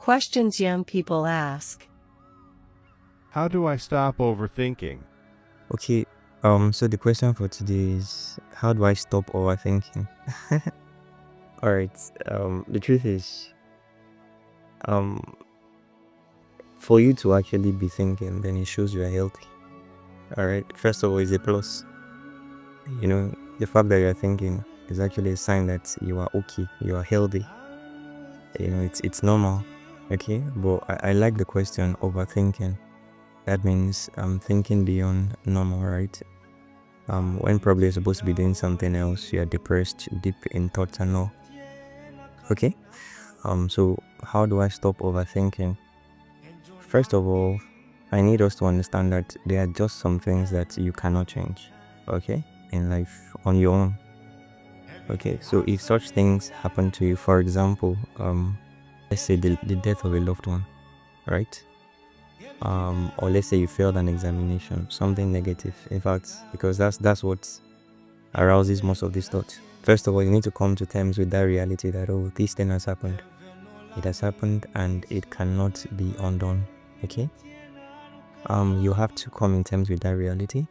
Questions young people ask. How do I stop overthinking? Okay, so the question for today is, how do I stop overthinking? Alright, the truth is, um, for you to actually be thinking, then it shows you are healthy. Alright, first of all, it's a plus. You know, the fact that you're thinking is actually a sign that you are okay, you are healthy. You know, it's normal. Okay, but I like the question, overthinking. That means thinking beyond normal, right? When probably you're supposed to be doing something else, you're depressed, deep in thoughts and all. Okay, so how do I stop overthinking? First of all, I need us to understand that there are just some things that you cannot change, okay, in life on your own. Okay, so if such things happen to you, for example, let's say the death of a loved one, right? Or let's say you failed an examination, something negative, in fact, because that's what arouses most of these thoughts. First of all, you need to come to terms with that reality that, oh, this thing has happened. It has happened and it cannot be undone. Okay, you have to come in terms with that reality.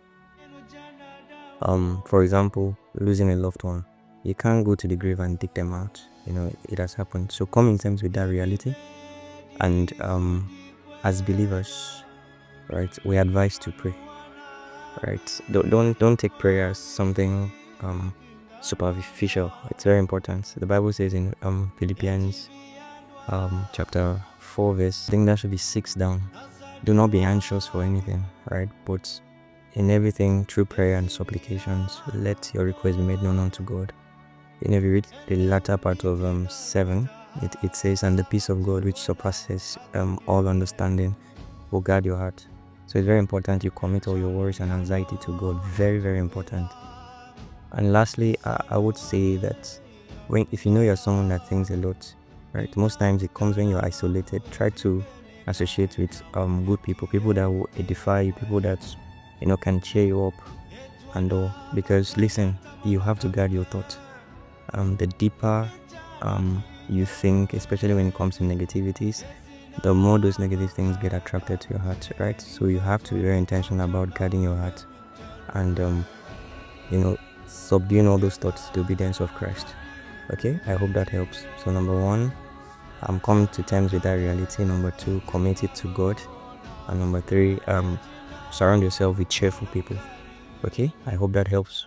For example, losing a loved one, you can't go to the grave and dig them out. You know, it has happened. So come in terms with that reality. And as believers, right, we advise to pray. Right, don't take prayer as something superficial. It's very important. The Bible says in Philippians chapter 4 verse, I think that should be 6 down. Do not be anxious for anything, right? But in everything, through prayer and supplications, let your requests be made known unto God. And if you read the latter part of 7, it says, and the peace of God which surpasses all understanding will guard your heart. So it's very important you commit all your worries and anxiety to God. Very, very important. And lastly, I would say that if you know you're someone that thinks a lot, right? Most times it comes when you're isolated. Try to associate with good people that will edify you, people that can cheer you up and all. Because listen, you have to guard your thoughts. The deeper you think, especially when it comes to negativities, the more those negative things get attracted to your heart, right? So you have to be very intentional about guarding your heart and subduing all those thoughts to the obedience of Christ. Okay, I hope that helps. So number 1, I'm coming to terms with that reality. Number 2, commit it to God. And number 3, surround yourself with cheerful people. Okay, I hope that helps.